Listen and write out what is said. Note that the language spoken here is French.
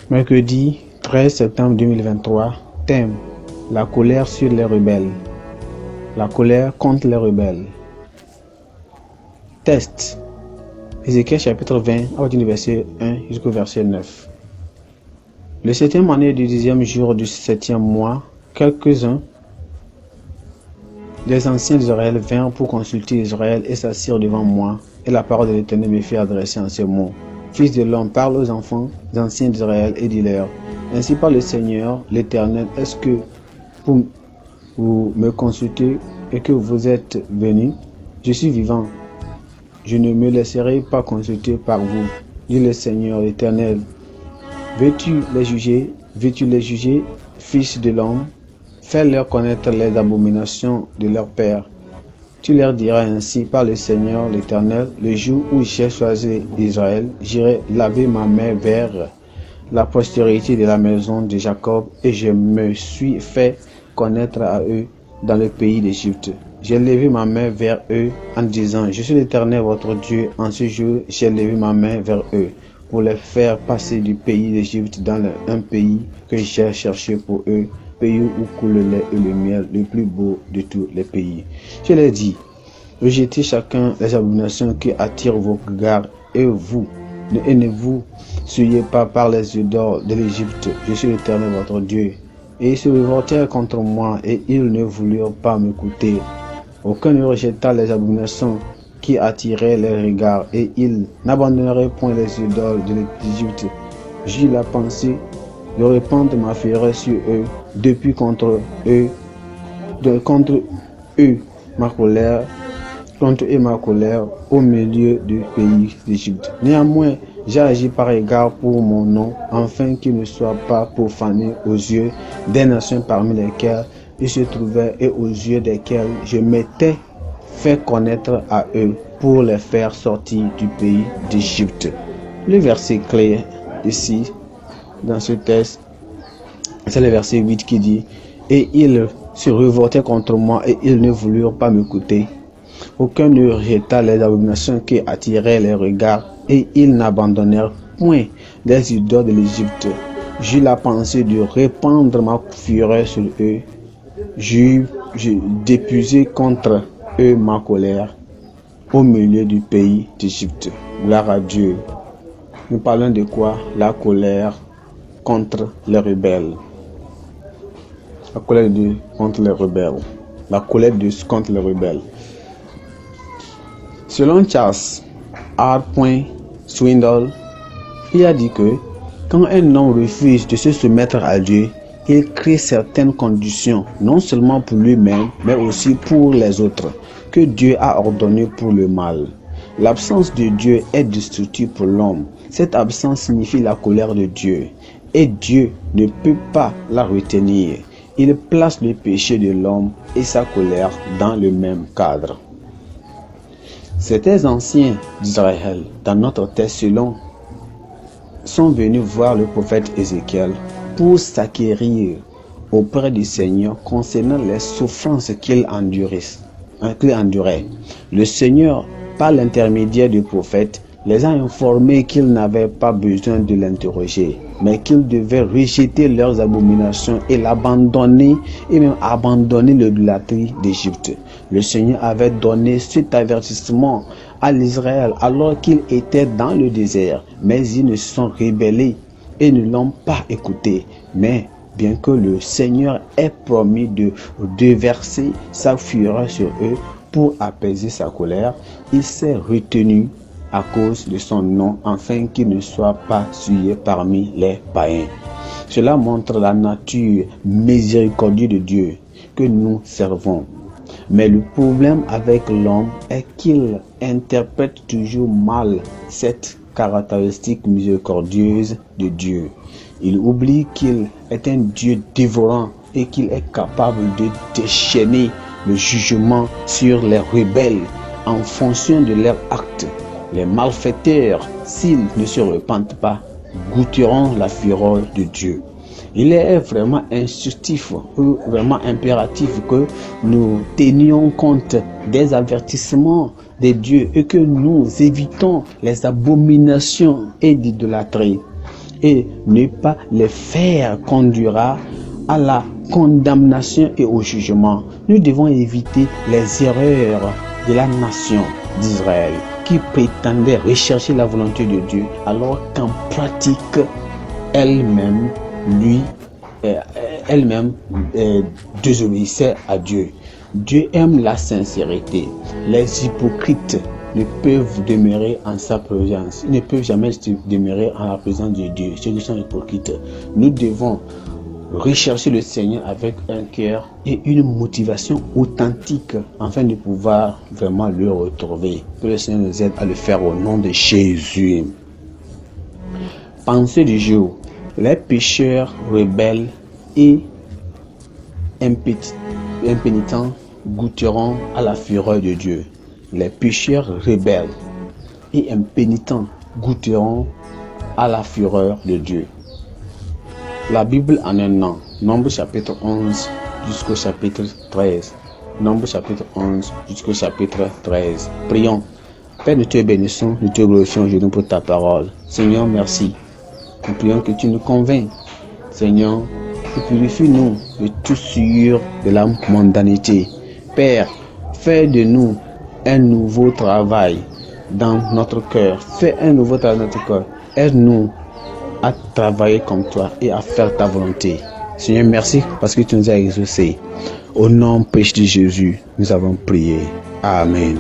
Mercredi 13 septembre 2023, thème: la colère sur les rebelles. La colère contre les rebelles. Test: Ézéchiel chapitre 20, à partir du verset 1 jusqu'au verset 9. Le 7e année du 10e jour du 7e mois, quelques-uns des anciens d'Israël vinrent pour consulter Israël et s'assirent devant moi, et la parole de l'Éternel me fit adresser en ces mots. Fils de l'homme, parle aux enfants anciens d'Israël et dis-leur: ainsi parle le Seigneur, l'Éternel, est-ce que vous me consultez et que vous êtes venus? Je suis vivant, je ne me laisserai pas consulter par vous, dit le Seigneur, l'Éternel. Veux-tu les juger, fils de l'homme? Fais-leur connaître les abominations de leur père. Tu leur diras ainsi par le Seigneur l'Éternel: le jour où j'ai choisi Israël, j'irai laver ma main vers la postérité de la maison de Jacob, et je me suis fait connaître à eux dans le pays d'Égypte. J'ai levé ma main vers eux en disant: je suis l'Éternel votre Dieu. En ce jour, j'ai levé ma main vers eux pour les faire passer du pays d'Égypte dans un pays que j'ai cherché pour eux, pays où coule le lait et le miel, le plus beau de tous les pays. Je leur dis: rejetez chacun les abominations qui attirent vos regards, et ne vous souillez pas par les idoles de l'Égypte. Je suis l'Éternel votre Dieu. Et ils se révoltèrent contre moi, et ils ne voulurent pas m'écouter. Aucun ne rejeta les abominations qui attiraient les regards, et ils n'abandonneraient point les idoles de l'Égypte. J'eus la pensée de répandre ma fureur sur eux, depuis contre eux ma colère au milieu du pays d'Égypte. Néanmoins, j'ai agi par égard pour mon nom, afin qu'il ne soit pas profané aux yeux des nations parmi lesquelles ils se trouvaient et aux yeux desquelles je m'étais fait connaître à eux, pour les faire sortir du pays d'Égypte. Le verset clé ici, dans ce texte, c'est le verset 8 qui dit: et ils se révoltaient contre moi, et ils ne voulurent pas m'écouter. Aucun ne rejeta les abominations qui attiraient les regards, et ils n'abandonnèrent point les idoles de l'Égypte. J'eus la pensée de répandre ma fureur sur eux. J'ai d'épuiser contre eux ma colère au milieu du pays d'Égypte. Gloire à Dieu. Nous parlons de quoi? La colère contre les rebelles. La colère de Dieu contre les rebelles. La colère de Dieu contre les rebelles. Selon Charles R. Swindoll, il a dit que quand un homme refuse de se soumettre à Dieu, il crée certaines conditions, non seulement pour lui-même, mais aussi pour les autres, que Dieu a ordonnées pour le mal. L'absence de Dieu est destructive pour l'homme. Cette absence signifie la colère de Dieu, et Dieu ne peut pas la retenir. Il place le péché de l'homme et sa colère dans le même cadre. Certains anciens d'Israël, dans notre texte sont venus voir le prophète Ézéchiel pour s'acquérir auprès du Seigneur concernant les souffrances qu'il endurait. Le Seigneur, par l'intermédiaire du prophète, les a informés qu'ils n'avaient pas besoin de l'interroger, mais qu'ils devaient rejeter leurs abominations et l'abandonner, et même abandonner l'idolâtrie d'Égypte. Le Seigneur avait donné cet avertissement à l'Israël alors qu'ils étaient dans le désert, mais ils ne se sont rebellés et ne l'ont pas écouté. Mais bien que le Seigneur ait promis de déverser sa fureur sur eux pour apaiser sa colère, il s'est retenu à cause de son nom, afin qu'il ne soit pas souillé parmi les païens. Cela montre la nature miséricordieuse de Dieu que nous servons. Mais le problème avec l'homme est qu'il interprète toujours mal cette caractéristique miséricordieuse de Dieu. Il oublie qu'il est un Dieu dévorant et qu'il est capable de déchaîner le jugement sur les rebelles en fonction de leurs actes. Les malfaiteurs, s'ils ne se repentent pas, goûteront la fureur de Dieu. Il est vraiment instructif ou vraiment impératif que nous tenions compte des avertissements de Dieu et que nous évitons les abominations et l'idolâtrie. et ne pas les faire conduira à la condamnation et au jugement. Nous devons éviter les erreurs de la nation d'Israël qui prétendait rechercher la volonté de Dieu alors qu'en pratique, elle-même désobéissait à Dieu. Dieu aime la sincérité. Les hypocrites ne peuvent demeurer en sa présence. Ils ne peuvent jamais demeurer en la présence de Dieu. Ceux qui sont hypocrites. Nous devons rechercher le Seigneur avec un cœur et une motivation authentique afin de pouvoir vraiment le retrouver. Que le Seigneur nous aide à le faire au nom de Jésus. Pensée du jour. Les pécheurs rebelles et impénitents goûteront à la fureur de Dieu. Les pécheurs rebelles et impénitents goûteront à la fureur de Dieu. La Bible en un an. Nombre chapitre 11 jusqu'au chapitre 13. Nombre chapitre 11 jusqu'au chapitre 13. Prions. Père, nous te bénissons, nous te glorifions aujourd'hui pour ta parole. Seigneur, merci. Nous prions que tu nous convaincs. Seigneur, purifie-nous de tout souillure de la mondanité. Père, fais de nous un nouveau travail dans notre cœur. Fais un nouveau travail dans notre cœur. Aide-nous à travailler comme toi et à faire ta volonté. Seigneur, merci parce que tu nous as exaucés. Au nom précieux de Jésus, nous avons prié. Amen.